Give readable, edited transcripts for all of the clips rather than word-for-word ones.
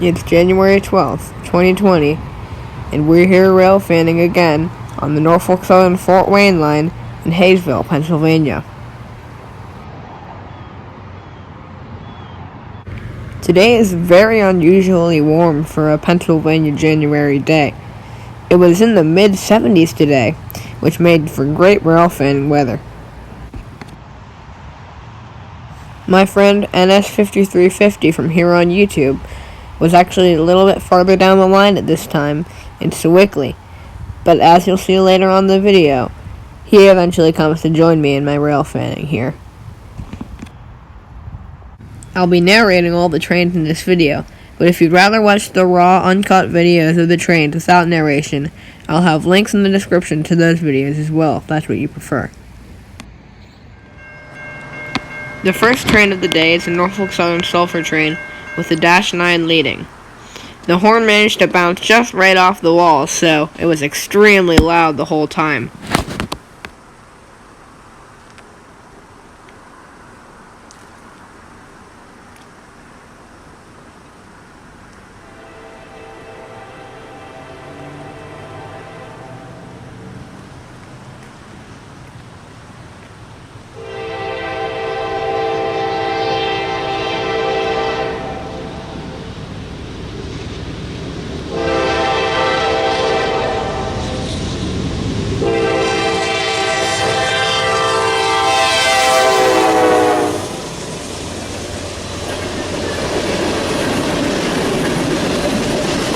It's January 12th, 2020, and we're here rail fanning again on the Norfolk Southern Fort Wayne line in Hayesville, Pennsylvania. Today is very unusually warm for a Pennsylvania January day. It was in the mid-70s today, which made for great rail fanning weather. My friend NS5350 from here on YouTube was actually a little bit farther down the line at this time in Sewickley, but as you'll see later on in the video, he eventually comes to join me in my rail fanning here. I'll be narrating all the trains in this video, but if you'd rather watch the raw, uncut videos of the trains without narration, I'll have links in the description to those videos as well, if that's what you prefer. The first train of the day is the Norfolk Southern Sulfur Train, with the -9 leading. The horn managed to bounce just right off the wall, so it was extremely loud the whole time.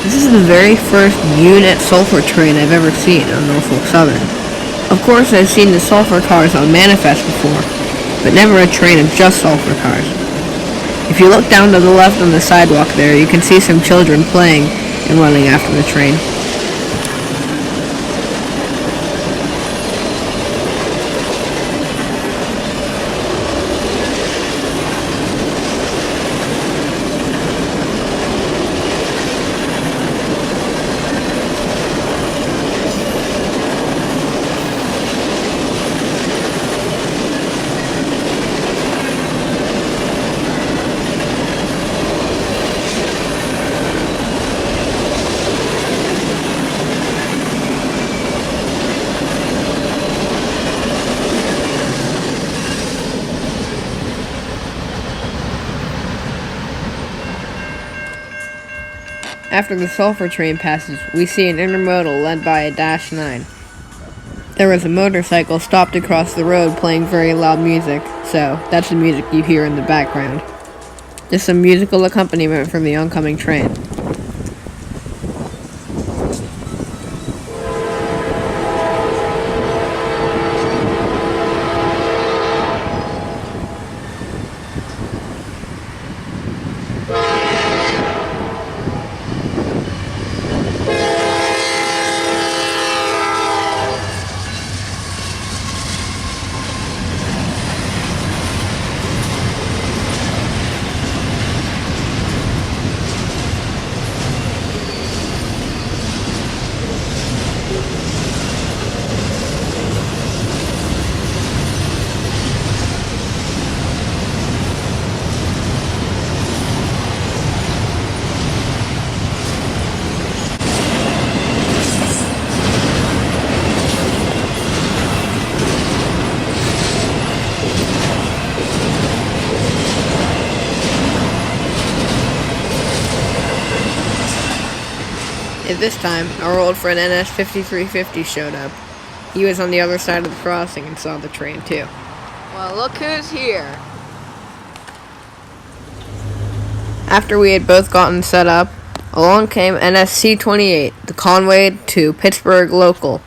This is the very first unit sulfur train I've ever seen on Norfolk Southern. Of course, I've seen the sulfur cars on manifest before, but never a train of just sulfur cars. If you look down to the left on the sidewalk there, you can see some children playing and running after the train. After the sulfur train passes, we see an Intermodal led by a -9. There was a motorcycle stopped across the road playing very loud music, so that's the music you hear in the background. Just some musical accompaniment from the oncoming train. At this time, our old friend NS5350 showed up. He was on the other side of the crossing and saw the train too. Well, look who's here. After we had both gotten set up, along came NSC28, the Conway to Pittsburgh local,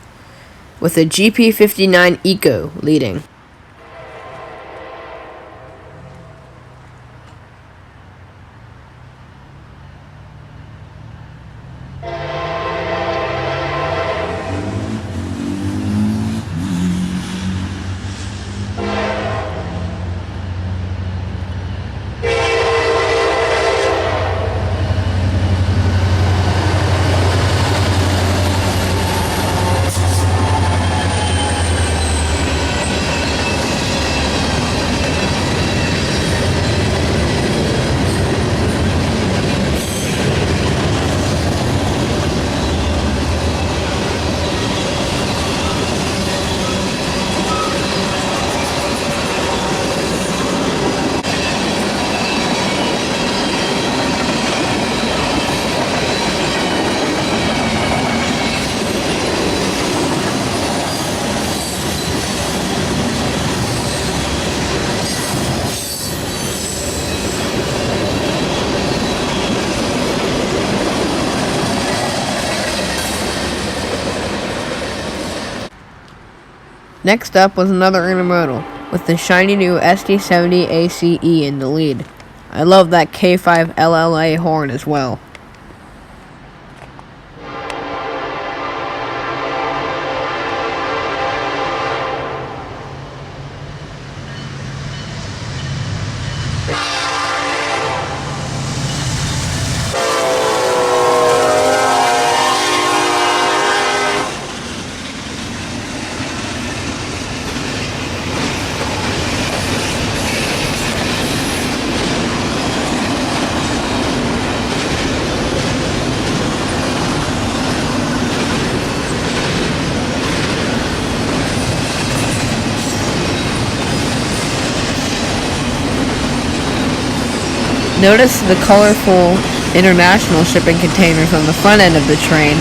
with a GP59 Eco leading. Next up was another Intermodal, with the shiny new SD70 ACE in the lead. I love that K5 LLA horn as well. Notice the colorful international shipping containers on the front end of the train,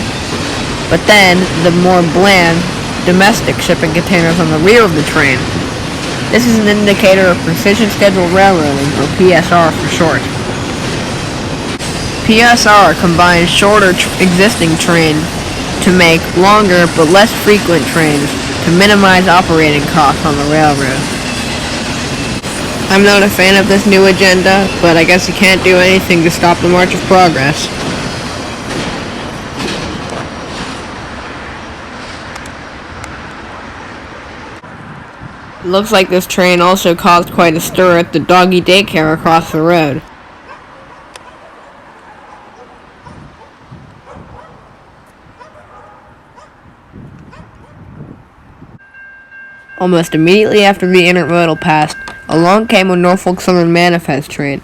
but then the more bland domestic shipping containers on the rear of the train. This is an indicator of precision scheduled railroading, or PSR for short. PSR combines shorter existing trains to make longer but less frequent trains to minimize operating costs on the railroad. I'm not a fan of this new agenda, but I guess you can't do anything to stop the march of progress. It looks like this train also caused quite a stir at the doggy daycare across the road. Almost immediately after the Intermodal passed, along came a Norfolk Southern manifest train.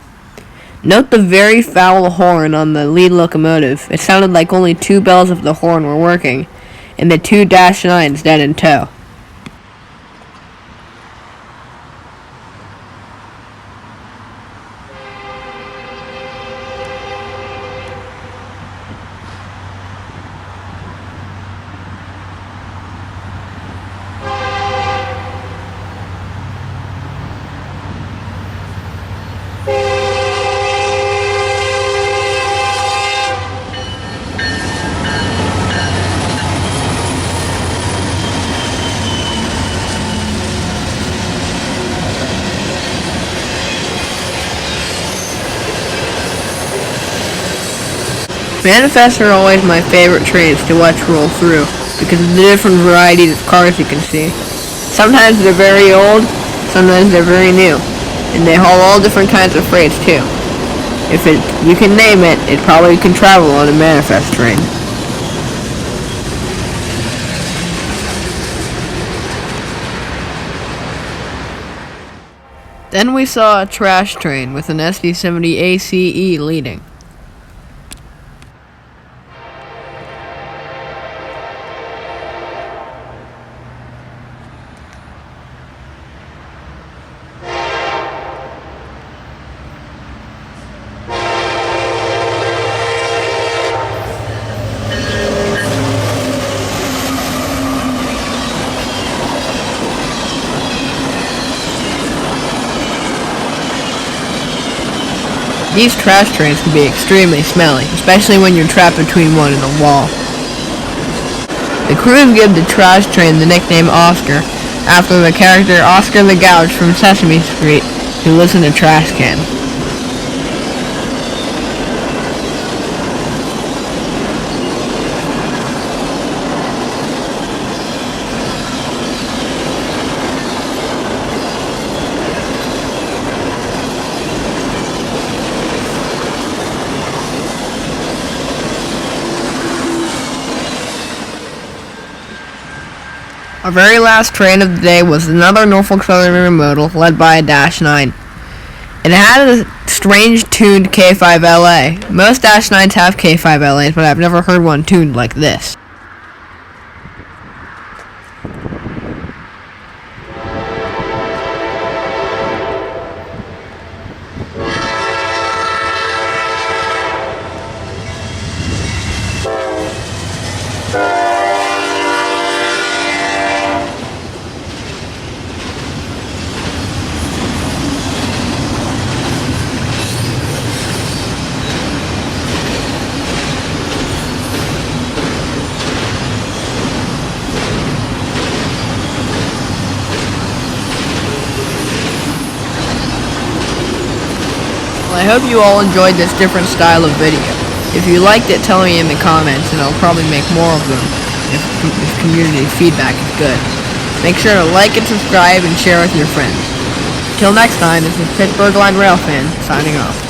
Note the very foul horn on the lead locomotive. It sounded like only 2 bells of the horn were working, and the 2 -9s dead in tow. Manifests are always my favorite trains to watch roll through because of the different varieties of cars you can see. Sometimes they're very old, sometimes they're very new, and they haul all different kinds of freights too. You can name it, it probably can travel on a manifest train. Then we saw a trash train with an SD70 ACE leading. These trash trains can be extremely smelly, especially when you're trapped between one and a wall. The crews give the trash train the nickname Oscar, after the character Oscar the Grouch from Sesame Street, who lives in a trash can. Our very last train of the day was another Norfolk Southern Intermodal led by a -9. It had a strange tuned K5LA. Most -9s have K5LAs, but I've never heard one tuned like this. Well, I hope you all enjoyed this different style of video. If you liked it, tell me in the comments, and I'll probably make more of them if community feedback is good. Make sure to like and subscribe and share with your friends. Till next time, this is Pittsburgh Line Railfan, signing off.